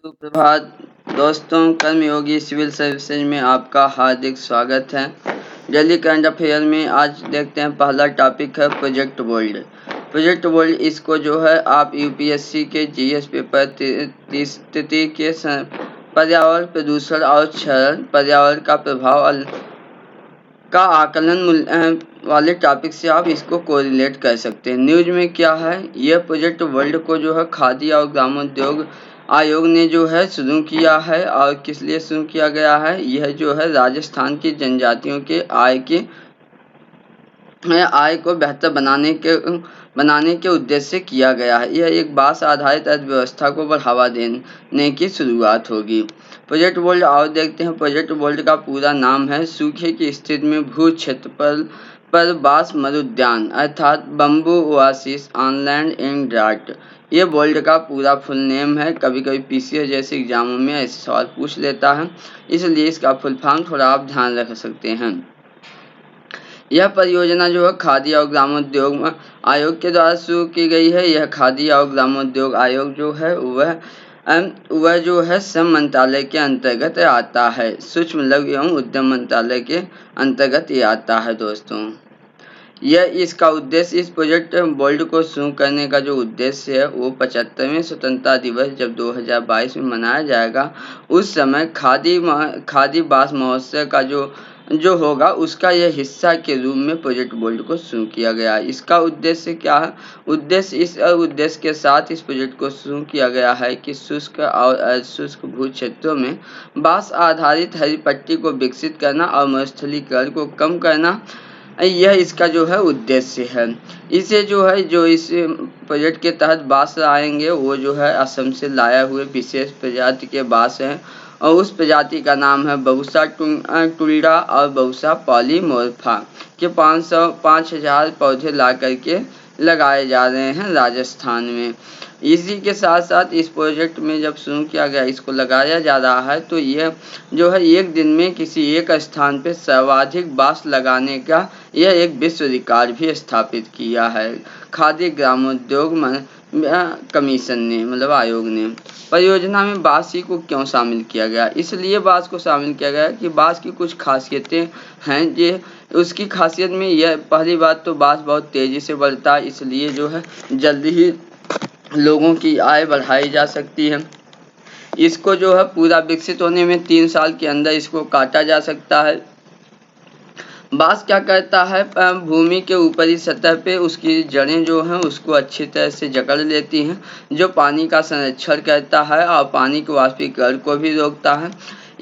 सुप्रभात दोस्तों, कर्मयोगी civil services में आपका हार्दिक स्वागत है। डेली करंट अफेयर में आज देखते हैं, पहला टॉपिक है प्रोजेक्ट बोल्ड। प्रोजेक्ट बोल्ड इसको जो है आप यूपीएससी के जीएस पेपर 30 के पर्यावरण प्रदूषण और क्षरण पर्यावरण का प्रभाव का आकलन वाले टॉपिक से आप इसको कोरिलेट कर सकते हैं। न्यूज में क्या है, यह प्रोजेक्ट वर्ल्ड को जो है खादी और ग्रामोद्योग आयोग ने जो है शुरू किया है। और किस लिए शुरू किया गया है, यह जो है राजस्थान की जनजातियों के आय को बेहतर बनाने के उद्देश्य से किया गया है। यह एक बांस आधारित अर्थव्यवस्था को बढ़ावा देने की शुरुआत होगी। प्रोजेक्ट बोल्ड और देखते हैं, प्रोजेक्ट बोल्ड का पूरा नाम है सूखे की स्थिति में भू क्षेत्र पर बांस मरुद्यान अर्थात bamboo oasis on land in drought. ये बोल्ड का पूरा फुल नेम है। कभी कभी पीसीएस जैसे एग्जामों में ऐसे सवाल पूछ लेता है, इसलिए इसका फुल फॉर्म थोड़ा आप ध्यान रख सकते हैं। यह परियोजना जो है खादी और ग्रामोद्योग आयोग के द्वारा शुरू की गई है। यह खादी और ग्रामोद्योग आयोग जो है वह जो है श्रम मंत्रालय के अंतर्गत आता है। सूक्ष्म लघु एवं उद्यम मंत्रालय के अंतर्गत ये आता है दोस्तों। यह इसका उद्देश्य, इस प्रोजेक्ट बोल्ड को शुरू करने का जो उद्देश्य है वो 75वें स्वतंत्रता दिवस जब 2022 में मनाया जाएगा, उस समय खादी बांस महोत्सव का जो होगा उसका यह हिस्सा के रूप में प्रोजेक्ट बोल्ड को शुरू किया गया है। इसका उद्देश्य क्या है, इस उद्देश्य के साथ इस प्रोजेक्ट को शुरू किया गया है कि शुष्क और अशुष्क भू क्षेत्रों में बांस आधारित हरी पट्टी को विकसित करना और मरुस्थलीकरण को कम करना, यह इसका जो है उद्देश्य है। इसे जो है जो इस प्रोजेक्ट के तहत बांस आएंगे वो जो है असम से लाया हुए विशेष प्रजाति के बांस हैं और उस प्रजाति का नाम है बबूसा टुल्डा और बबूसा पॉलीमोर्फा के 5000 पौधे ला करके लगाए जा रहे हैं राजस्थान में। इसी के साथ साथ इस प्रोजेक्ट में जब शुरू किया गया, इसको लगाया जा रहा है, तो यह जो है एक दिन में किसी एक स्थान पे सर्वाधिक बांस लगाने का यह एक विश्व रिकॉर्ड भी स्थापित किया है खादी ग्रामोद्योग कमीशन ने, मतलब आयोग ने। परियोजना में बांस को क्यों शामिल किया गया, इसलिए बांस को शामिल किया गया कि बांस की कुछ खासियतें हैं। ये उसकी खासियत में यह पहली बात तो बांस बहुत तेजी से बढ़ता है, इसलिए जो है जल्दी ही लोगों की आय बढ़ाई जा सकती है। इसको जो है पूरा विकसित होने में 3 साल के अंदर इसको काटा जा सकता है। बांस क्या करता है, भूमि के ऊपरी सतह पे उसकी जड़ें जो हैं उसको अच्छी तरह से जकड़ लेती हैं, जो पानी का संरक्षण करता है और पानी के वाष्पीकरण को भी रोकता है।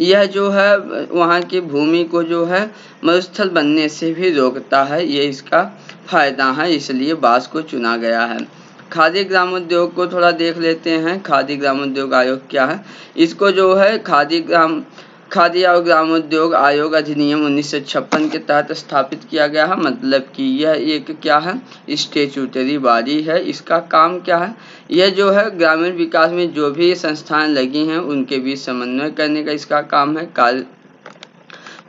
यह जो है वहाँ की भूमि को जो है मरुस्थल बनने से भी रोकता है। ये इसका फायदा है, इसलिए बांस को चुना गया है। खादी ग्रामोद्योग को थोड़ा देख लेते हैं। खादी ग्रामोद्योग आयोग क्या है, इसको जो है खादी और ग्रामोद्योग आयोग अधिनियम 1956 के तहत स्थापित किया गया है। मतलब कि यह एक क्या है, स्टेचुटरी बॉडी है। इसका काम क्या है, यह जो है ग्रामीण विकास में जो भी संस्थाएं लगी हैं उनके बीच समन्वय करने का इसका काम है।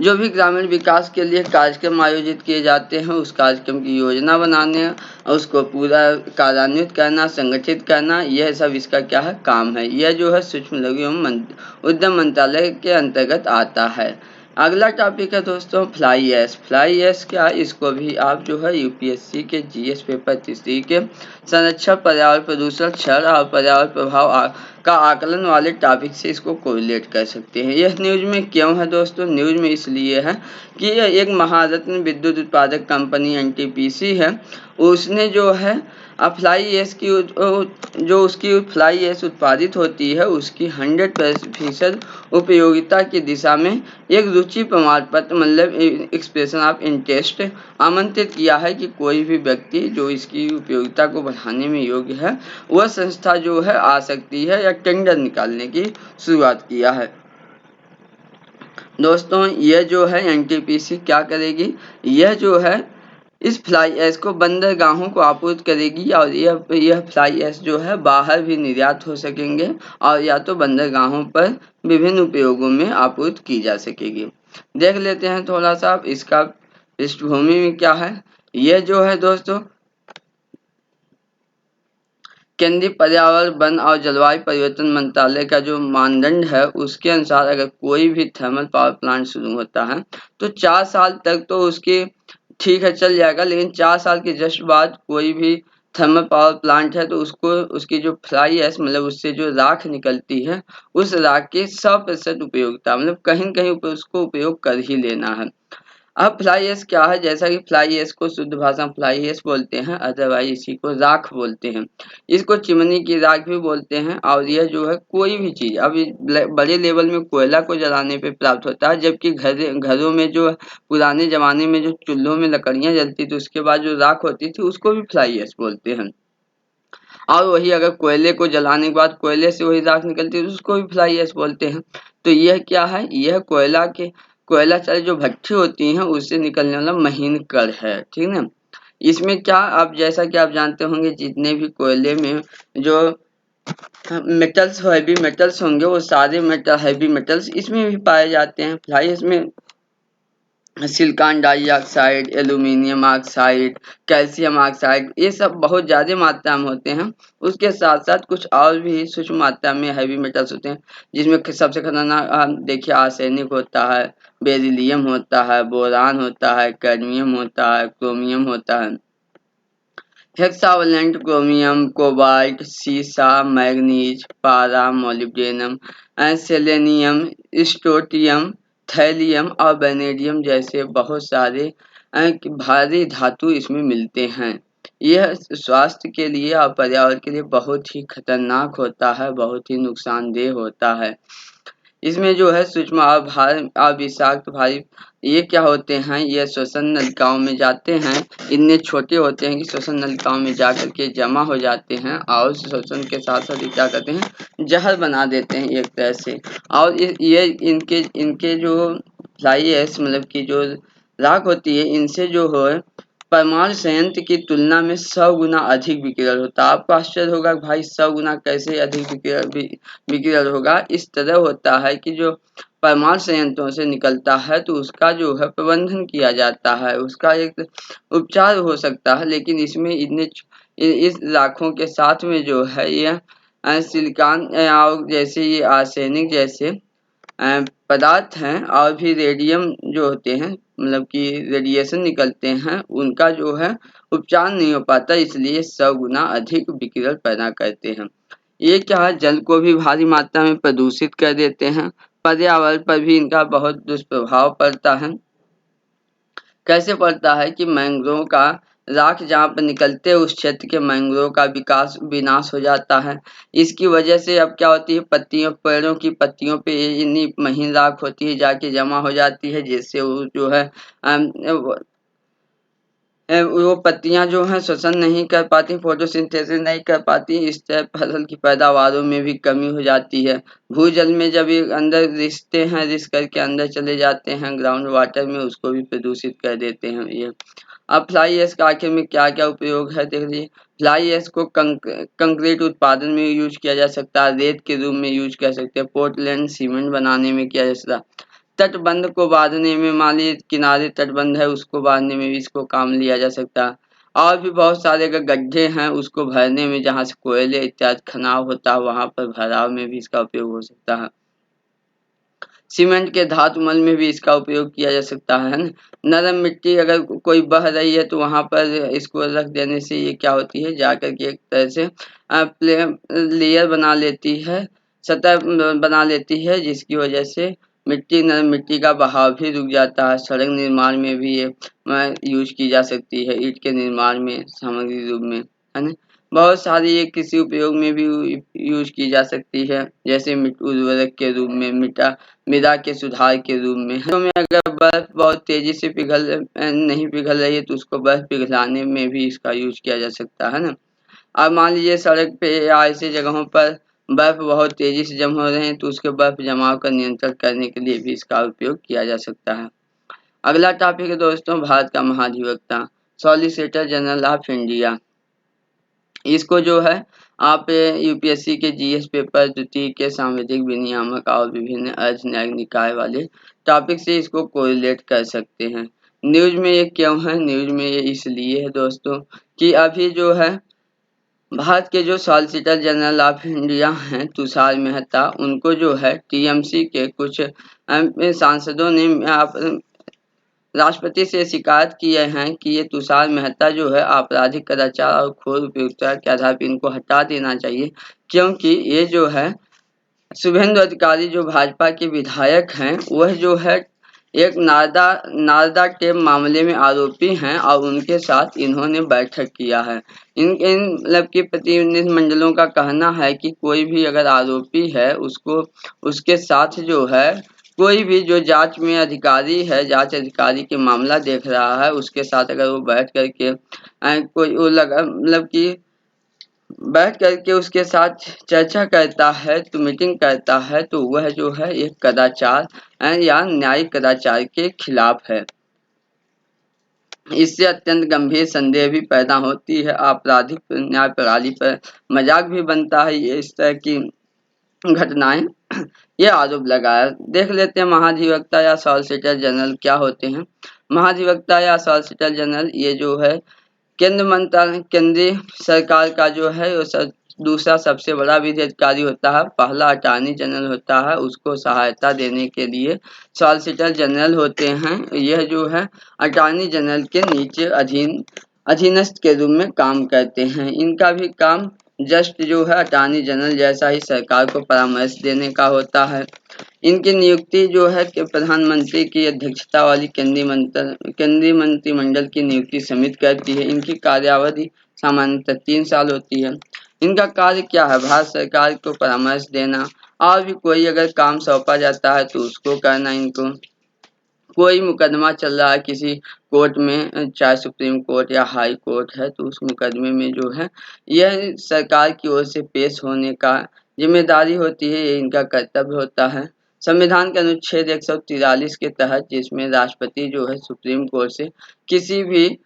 जो भी ग्रामीण विकास के लिए कार्यक्रम आयोजित किए जाते हैं उस कार्यक्रम की योजना बनाने और उसको पूरा कार्यान्वित करना, संगठित करना, यह सब इसका क्या है, काम है। यह जो है सूक्ष्म लघु एवं उद्यम मंत्रालय के अंतर्गत आता है। अगला टॉपिक है दोस्तों फ्लाई ऐश। फ्लाई ऐश क्या है, इसको भी आप जो है यूपीएससी के जीएस पेपर 30 के संरक्षण पर्यावरण प्रदूषण क्षरण और पर्यावरण प्रभाव का आकलन वाले टॉपिक से इसको कोरिलेट कर सकते हैं। यह न्यूज में क्यों है दोस्तों, न्यूज में इसलिए है कि यह एक महारत्न विद्युत उत्पादक कंपनी एनटीपीसी है, उसने जो है फ्लाई ऐश की जो उसकी फ्लाई ऐश उत्पादित होती है उसकी 100% उपयोगिता की दिशा में एक रुचि प्रमाण पत्र, मतलब एक्सप्रेशन ऑफ इंटरेस्ट आमंत्रित किया है कि कोई भी व्यक्ति जो इसकी उपयोगिता को बढ़ाने में योग्य है वह संस्था जो है आ सकती है, या टेंडर निकालने की शुरुआत किया है। दोस्तों यह जो है एनटीपीसी क्या करेगी, यह जो है इस फ्लाई ऐश को बंदरगाहों को आपूर्ति करेगी और यह फ्लाई ऐश जो है बाहर भी निर्यात हो सकेंगे और या तो बंदरगाहों पर विभिन्न उपयोगों में आपूर्ति की जा सकेगी। देख लेते हैं थोड़ा सा इसका पृष्ठभूमि में क्या है। यह जो है दोस्तों केंद्रीय पर्यावरण, वन और जलवायु परिवर्तन मंत्रालय का जो मानदंड है उसके अनुसार अगर कोई भी थर्मल पावर प्लांट शुरू होता है तो 4 साल तक तो उसके ठीक है चल जाएगा, लेकिन 4 साल के जस्ट बाद कोई भी थर्मल पावर प्लांट है तो उसको उसकी जो फ्लाई ऐश मतलब उससे जो राख निकलती है उस राख की 100% उपयोगिता मतलब कहीं न कहीं उसको उपयोग कर ही लेना है। अब फ्लाई ऐश क्या है? जैसा कि फ्लाई ऐश को शुद्ध भाषा में फ्लाई ऐश बोलते हैं, अदरवाइज इसी को राख बोलते हैं। इसको चिमनी की राख भी बोलते हैं और यह जो है कोई भी चीज़ अभी बड़े लेवल में कोयला को जलाने पे प्राप्त होता है, जबकि घरों में जो पुराने ज़माने में जो चूल्हों में लकड़ियाँ जलती थी उसके बाद जो राख होती थी उसको भी फ्लाई ऐश बोलते हैं। और वही अगर कोयले को जलाने के बाद कोयले से वही राख निकलती है तो उसको भी फ्लाई ऐश बोलते हैं। तो यह क्या है? यह कोयला चालित जो भट्ठी होती हैं उससे निकलने वाला महीन कण है, ठीक है ना? इसमें क्या आप जैसा कि आप जानते होंगे जितने भी कोयले में जो मेटल्स हैवी मेटल्स होंगे वो सारे हैवी मेटल्स इसमें भी पाए जाते हैं। फ्लाई ऐश में silicon dioxide, aluminium oxide, calcium oxide ये सब बहुत ज़्यादा मात्रा में होते हैं। उसके साथ-साथ कुछ और भी सूक्ष्म मात्रा में हैवी मेटल्स होते हैं, जिसमें सबसे खतरनाक देखिए आर्सेनिक होता है, बेरिलियम होता है, बोरान होता है, कैडमियम होता है, क्रोमियम होता है। हेक्सावलेंट क्रोमियम, कोबाल्ट, सीसा, मैग्नीज, पारा, मोलिब्डेनम, सेलेनियम, स्ट्रोंटियम, थैलियम और वैनेडियम जैसे बहुत सारे भारी धातु इसमें मिलते हैं। यह स्वास्थ्य के लिए और पर्यावरण के लिए बहुत ही खतरनाक होता है, बहुत ही नुकसानदेह होता है। इसमें जो है सूक्ष्म और विषाक्त भारी ये क्या होते हैं? ये श्वसन नलिकाओं में जाते हैं। इतने छोटे होते हैं कि श्वसन नलिकाओं में जाकर के जमा हो जाते हैं और श्वसन के साथ-साथ ये क्या करते हैं? जहर बना देते हैं एक तरह से। और ये इनके जो फ्लाई ऐश मतलब कि जो राख होती है इनसे जो है परमाणु संयंत्र की तुलना में 100 गुना अधिक विकिरण होता है। आपको आश्चर्य होगा कि भाई 100 गुना कैसे अधिक विकिरण होगा? इस तरह होता है कि जो परमाणु संयंत्रों से निकलता है तो उसका जो है प्रबंधन किया जाता है, उसका एक उपचार हो सकता है, लेकिन इसमें इस राखों के साथ में जो है यह सिलिकॉन और जैसे ये आर्सेनिक जैसे पदार्थ हैं और भी रेडियम जो होते हैं मतलब कि रेडिएशन निकलते हैं उनका जो है उपचार नहीं हो पाता, इसलिए 100 गुना अधिक विकिरण पैदा करते हैं। ये क्या है? जल को भी भारी मात्रा में प्रदूषित कर देते हैं, पर्यावरण पर भी इनका बहुत दुष्प्रभाव पड़ता है। कैसे पड़ता है कि मैंग्रोव का राख जहाँ पर निकलते हैं उस क्षेत्र के मैंग्रोव का विनाश हो जाता है। इसकी वजह से अब क्या होती है पेड़ों की पत्तियों पे इतनी महीन राख होती है जाके जमा हो जाती है जिससे वो जो है वो पत्तियाँ जो हैं श्वसन नहीं कर पाती, फोटोसिंथेसिस नहीं कर पाती, इस तरह फसल की पैदावारों में भी कमी हो जाती है। भूजल में जब ये अंदर रिसते हैं, रिस करके अंदर चले जाते हैं ग्राउंड वाटर में उसको भी प्रदूषित कर देते हैं ये। अब फ्लाई ऐश का आखिर में क्या-क्या उपयोग है देख लीजिए। फ्लाई ऐश को कंक्रीट उत्पादन में यूज़ किया जा सकता है, रेत के रूप में यूज़ कर सकते हैं, पोर्टलैंड सीमेंट बनाने में किया जा सकता है। तटबंध को बाँधने में मान लीजिए किनारे तटबंध है उसको बाँधने में भी इसको काम लिया जा सकता है। और भी बहुत सारे अगर गड्ढे हैं उसको भरने में जहाँ से कोयले इत्यादि खनाव होता है वहाँ पर भराव में भी इसका उपयोग हो सकता है। सीमेंट के धातु मल में भी इसका उपयोग किया जा सकता है ना? नरम मिट्टी अगर कोई बह रही है तो वहाँ पर इसको रख देने से ये क्या होती है जाकर के एक तरह से लेयर बना लेती है, सतह बना लेती है जिसकी वजह से नरम मिट्टी का बहाव भी रुक जाता है। सड़क निर्माण में भी ये यूज़ की जा सकती है, ईंट के निर्माण में सामग्री रूप में, है ना? बहुत सारी ये कृषि उपयोग में भी यूज़ की जा सकती है, जैसे उर्वरक के रूप में मृदा के सुधार के रूप में। अगर बर्फ बहुत तेजी से नहीं पिघल रही है तो उसको बर्फ पिघलाने में भी इसका यूज़ किया जा सकता है ना? अब मान लीजिए सड़क पे या ऐसी जगहों पर बर्फ बहुत तेजी से जम हो रहे हैं तो उसके बर्फ जमाव का नियंत्रण करने के लिए भी इसका उपयोग किया जा सकता है। अगला टॉपिक है दोस्तों भारत का महाधिवक्ता, सॉलिसिटर जनरल ऑफ इंडिया। इसको जो है आप यूपीएससी के जीएस पेपर द्वितीय के सांविधिक विनियामक और विभिन्न अर्ध न्यायिक निकाय वाले टॉपिक से इसको कोरिलेट कर सकते हैं। न्यूज़ में ये क्यों है? न्यूज़ में ये इसलिए है दोस्तों कि अभी जो है भारत के जो सॉलिसिटर जनरल ऑफ इंडिया हैं तुषार मेहता, उनको जो है टीएमसी के कुछ सांसदों ने राष्ट्रपति से शिकायत किए हैं कि ये तुषार मेहता जो है आपराधिक कदाचार और घोर उपयुक्तता के आधार पर इनको हटा देना चाहिए, क्योंकि ये जो है शुभेंदु अधिकारी जो भाजपा के विधायक हैं, वह जो है एक नारदा के मामले में आरोपी हैं और उनके साथ इन्होंने बैठक किया है। इन इन मतलब की प्रतिनिधिमंडलों का कहना है कि कोई भी अगर आरोपी है उसको उसके साथ जो है कोई भी जो जांच में अधिकारी है, जांच अधिकारी के मामला देख रहा है, उसके साथ अगर वो बैठ करके कोई वो लगा मतलब कि बैठ करके उसके साथ चर्चा करता है, तो मीटिंग करता है, तो वह जो है एक कदाचार या न्यायिक कदाचार के खिलाफ है। इससे अत्यंत गंभीर संदेह भी पैदा होती है, आपराधिक न्याय प्रणाली पर मजाक भी बनता है ये इस तरह की घटनाएं ये आरोप लगाया। देख लेते हैं महाधिवक्ता या सॉलिसिटर जनरल क्या होते हैं। महाधिवक्ता या सॉलिसिटर जनरल ये जो है केंद्रीय सरकार का जो है वो दूसरा सबसे बड़ा विधि अधिकारी होता है। पहला अटॉर्नी जनरल होता है, उसको सहायता देने के लिए सॉलिसिटर जनरल होते हैं। यह जो है अटॉर्नी जनरल के नीचे अधीनस्थ के रूप में काम करते हैं। इनका भी काम जस्ट जो है अटॉर्नी जनरल जैसा ही सरकार को परामर्श देने का होता है। इनकी नियुक्ति जो है कि प्रधानमंत्री की अध्यक्षता वाली केंद्रीय मंत्रिमंडल की नियुक्ति समिति करती है। इनकी कार्यावधि सामान्यतः 3 साल होती है। इनका कार्य क्या है? भारत सरकार को परामर्श देना और भी कोई अगर काम सौंपा जाता है तो उसको करना। इनको कोई मुकदमा चल रहा है किसी कोर्ट में, चाहे सुप्रीम कोर्ट या हाई कोर्ट है, तो उस मुकदमे में जो है यह सरकार की ओर से पेश होने का जिम्मेदारी होती है, ये इनका कर्तव्य होता है। संविधान के अनुच्छेद 143 के तहत, जिसमें राष्ट्रपति जो है सुप्रीम कोर्ट से किसी भी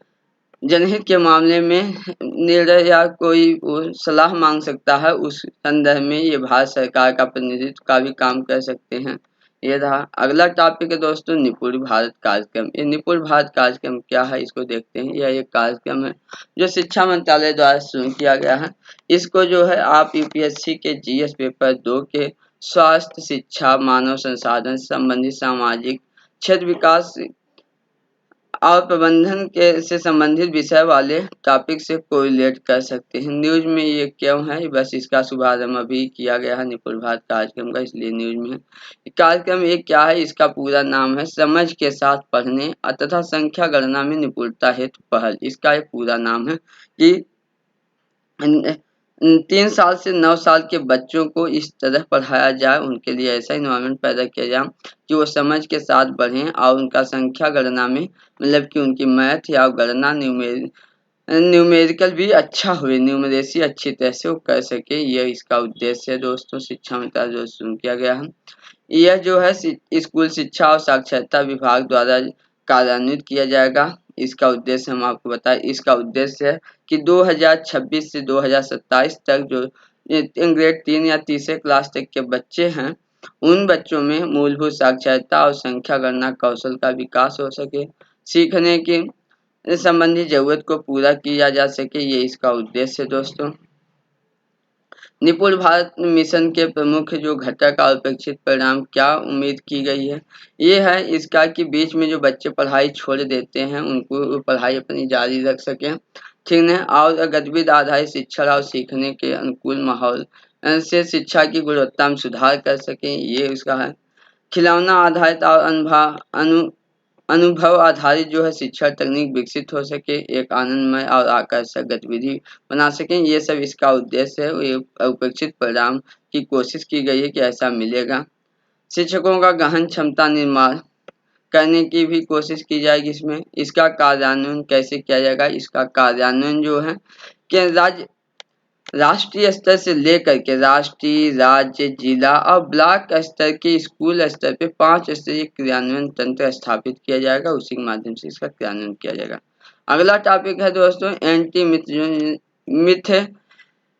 जनहित के मामले में निर्णय या कोई सलाह मांग सकता है, उस संदर्भ में ये भारत सरकार का प्रतिनिधित्व का भी काम कर सकते हैं। ये रहा। अगला टॉपिक है दोस्तों निपुण भारत कार्यक्रम। ये निपुण भारत कार्यक्रम क्या है इसको देखते हैं। यह एक कार्यक्रम है जो शिक्षा मंत्रालय द्वारा शुरू किया गया है। इसको जो है आप यूपीएससी के जीएस पेपर 2 के स्वास्थ्य, शिक्षा, मानव संसाधन संबंधी सामाजिक क्षेत्र विकास और प्रबंधन के से संबंधित विषय वाले टॉपिक से कोरिलेट कर सकते हैं। न्यूज में ये क्यों है? बस इसका शुभारंभ अभी किया गया है निपुण भारत कार्यक्रम का, इसलिए न्यूज में है। कार्यक्रम ये क्या है? इसका पूरा नाम है समझ के साथ पढ़ने तथा संख्या गणना में निपुणता हेतु पहल। इसका एक पूरा नाम है कि 3 साल से 9 साल के बच्चों को इस तरह पढ़ाया जाए, उनके लिए ऐसा इन्वायरमेंट पैदा किया जाए कि वो समझ के साथ बढ़ें और उनका संख्या गणना में मतलब कि उनकी मैथ या गणना न्यूमेरिकल भी अच्छा हुए, न्यूमरेसी अच्छी तरह से वो कर सके। यह इसका उद्देश्य है दोस्तों। शिक्षा मंत्रालय जो शुरू किया गया है, यह जो है स्कूल शिक्षा और साक्षरता विभाग द्वारा कार्यान्वित किया जाएगा। इसका उद्देश्य हम आपको बताएं, इसका उद्देश्य है कि 2026 से 2027 तक जो ग्रेड 3 या तीसरे क्लास तक के बच्चे हैं, उन बच्चों में मूलभूत साक्षरता और संख्या गणना कौशल का विकास हो सके, सीखने की संबंधी जरूरत को पूरा किया जा सके। ये इसका उद्देश्य है दोस्तों। निपुण भारत मिशन के प्रमुख जो घटक और अपेक्षित परिणाम क्या उम्मीद की गई है, ये है इसका कि बीच में जो बच्चे पढ़ाई छोड़ देते हैं उनको पढ़ाई अपनी जारी रख सकें, ठीक है, और गतिविधि आधारित शिक्षा और सीखने के अनुकूल माहौल से शिक्षा की गुणवत्ता में सुधार कर सकें। ये उसका है। खिलौना आधारित और अनुभव आधारित जो है शिक्षा तकनीक विकसित हो सके, एक आनंदमय और आकर्षक गतिविधि बना सकें। ये सब इसका उद्देश्य है। ये अपेक्षित परिणाम की कोशिश की गई है कि ऐसा मिलेगा। शिक्षकों का गहन क्षमता निर्माण करने की भी कोशिश की जाएगी इसमें। इसका कार्यान्वयन कैसे किया जाएगा? इसका कार्यान्वयन जो है कि राष्ट्रीय स्तर से लेकर के राष्ट्रीय, राज्य, जिला और ब्लॉक स्तर के स्कूल स्तर पे 5 स्तरीय क्रियान्वयन तंत्र स्थापित किया जाएगा। उसी के माध्यम से इसका क्रियान्वयन किया जाएगा। अगला टॉपिक है दोस्तों एंटी मिथ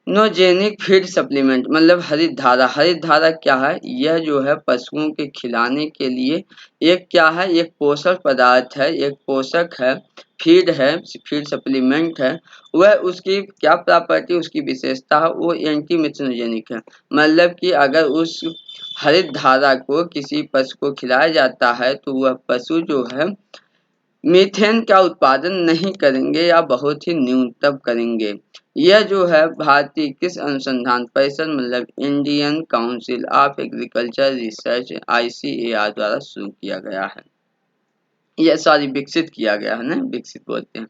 नोजेनिक फीड सप्लीमेंट मतलब हरित धारा। हरित धारा क्या है? यह जो है पशुओं के खिलाने के लिए एक क्या है, एक पोषक पदार्थ है, एक पोषक है, फीड है, फीड सप्लीमेंट है। वह उसकी क्या प्रॉपर्टी, उसकी विशेषता है, वो एंटी मिथनोजेनिक है। मतलब कि अगर उस हरित धारा को किसी पशु को खिलाया जाता है तो वह पशु जो है मीथेन का उत्पादन नहीं करेंगे या बहुत ही न्यूनतम करेंगे। यह जो है भारतीय कृषि अनुसंधान परिषद मतलब Indian council of agriculture research ICAR द्वारा शुरू किया गया है। यह सॉरी विकसित किया गया है ना, विकसित बोलते हैं।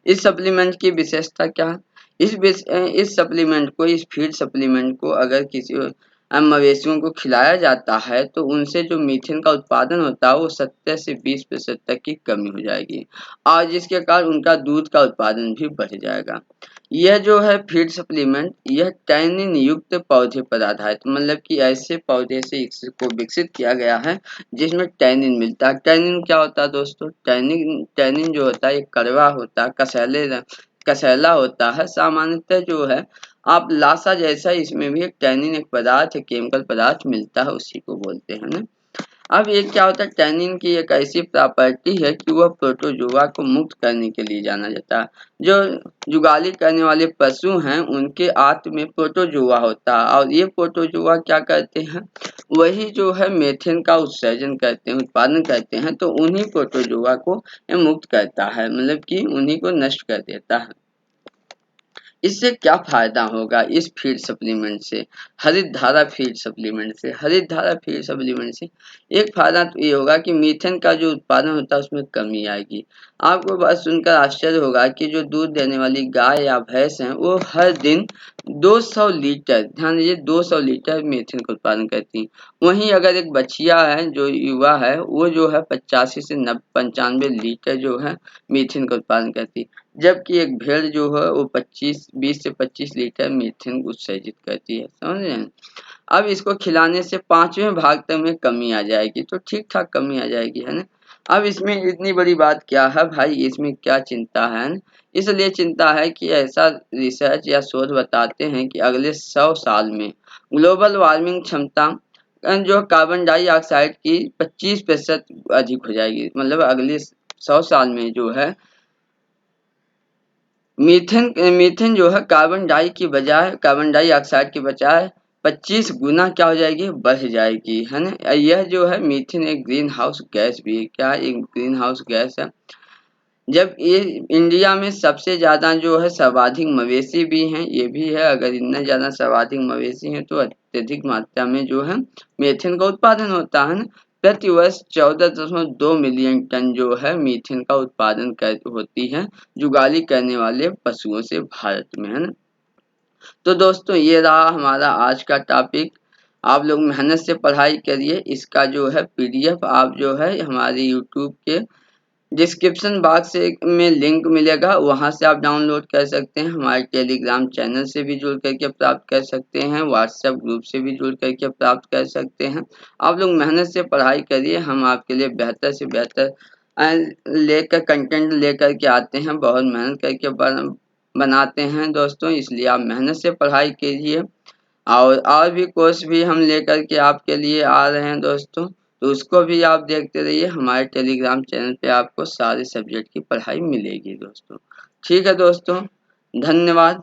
इस सप्लीमेंट की विशेषता क्या है? इस सप्लीमेंट को, इस फीड सप्लीमेंट को अगर किसी मवेशियों को खिलाया जाता है तो उनसे जो मीथेन का उत्पादन होता है वो 70 से 20% तक की कमी हो जाएगी और जिसके कारण उनका दूध का उत्पादन भी बढ़ जाएगा। यह जो है फीड सप्लीमेंट, यह टैनिन युक्त पौधे पर आधारित मतलब कि ऐसे पौधे से इसको विकसित किया गया है जिसमें टैनिन मिलता है। टैनिन क्या होता है दोस्तों? टैनिन जो होता है एक कड़वा होता है, कसैला होता है। सामान्यतः जो है आप लासा जैसा इसमें भी एक टैनिन एक पदार्थ, एक केमिकल पदार्थ मिलता है, उसी को बोलते हैं ना। अब ये क्या होता है, टैनिन की एक ऐसी प्रॉपर्टी है कि वह प्रोटोजोआ को मुक्त करने के लिए जाना जाता है। जो जुगाली करने वाले पशु हैं उनके आंत में प्रोटोजोआ होता है और ये प्रोटोजोआ क्या करते हैं, वही जो है मेथेन का उत्सर्जन करते हैं, उत्पादन करते हैं। तो उन्हीं प्रोटोजोआ को ये मुक्त करता है, मतलब कि उन्हीं को नष्ट कर देता है। इससे क्या फायदा होगा इस फीड सप्लीमेंट से, हरित धारा फीड सप्लीमेंट से? हरित धारा फीड सप्लीमेंट से एक फायदा तो ये होगा कि मीथेन का जो उत्पादन होता है उसमें कमी आएगी। आपको बात सुनकर आश्चर्य होगा कि जो दूध देने वाली गाय या भैंस है वो हर दिन 200 लीटर, ध्यान दीजिए 200 लीटर मीथेन का उत्पादन करती है। वहीं अगर एक बछिया है जो युवा है वो जो है 85 से 95 लीटर जो है मीथेन का उत्पादन करती है। जबकि एक भेड़ जो है वो 20 से 25 लीटर मीथेन उत्सर्जित करती है, समझ रहे हैं? अब इसको खिलाने से 5वें भाग तक में कमी आ जाएगी, तो ठीक ठाक कमी आ जाएगी, है ना। अब इसमें इतनी बड़ी बात क्या है भाई, इसमें क्या चिंता है न? इसलिए चिंता है कि ऐसा रिसर्च या शोध बताते हैं कि अगले 100 साल में ग्लोबल वार्मिंग क्षमता जो कार्बन डाइऑक्साइड की 25% अधिक हो जाएगी। मतलब अगले 100 साल में जो है मीथेन जो है कार्बन डाइऑक्साइड की बजाय 25 गुना क्या हो जाएगी, बढ़ जाएगी, है ना। यह जो है मीथेन एक ग्रीन हाउस गैस भी है। क्या एक ग्रीन हाउस गैस है? जब ये इंडिया में सबसे ज्यादा जो है सर्वाधिक मवेशी भी हैं, ये भी है। अगर इतना ज्यादा सर्वाधिक मवेशी हैं तो अत्यधिक मात्रा में जो है मीथेन का उत्पादन होता है ना। प्रति वर्ष 14.2 मिलियन टन जो है मीथेन का उत्पादन होती है जुगाली करने वाले पशुओं से भारत में, है ना। तो दोस्तों ये रहा हमारा आज का टॉपिक। आप लोग मेहनत से पढ़ाई करिए। इसका जो है PDF आप जो है हमारे यूट्यूब के डिस्क्रिप्शन बॉक्स में लिंक मिलेगा, वहां से आप डाउनलोड कर सकते हैं। हमारे टेलीग्राम चैनल से भी जुड़ करके प्राप्त कर सकते हैं, व्हाट्सएप ग्रुप से भी जुड़ करके प्राप्त कर सकते हैं। आप लोग मेहनत से पढ़ाई करिए, हम आपके लिए बेहतर से बेहतर लेकर कंटेंट लेकर के आते हैं, बहुत मेहनत करके बनाते हैं दोस्तों। इसलिए आप मेहनत से पढ़ाई कीजिए और भी कोर्स भी हम लेकर के आपके लिए आ रहे हैं दोस्तों, तो उसको भी आप देखते रहिए। हमारे टेलीग्राम चैनल पे आपको सारे सब्जेक्ट की पढ़ाई मिलेगी दोस्तों। ठीक है दोस्तों, धन्यवाद।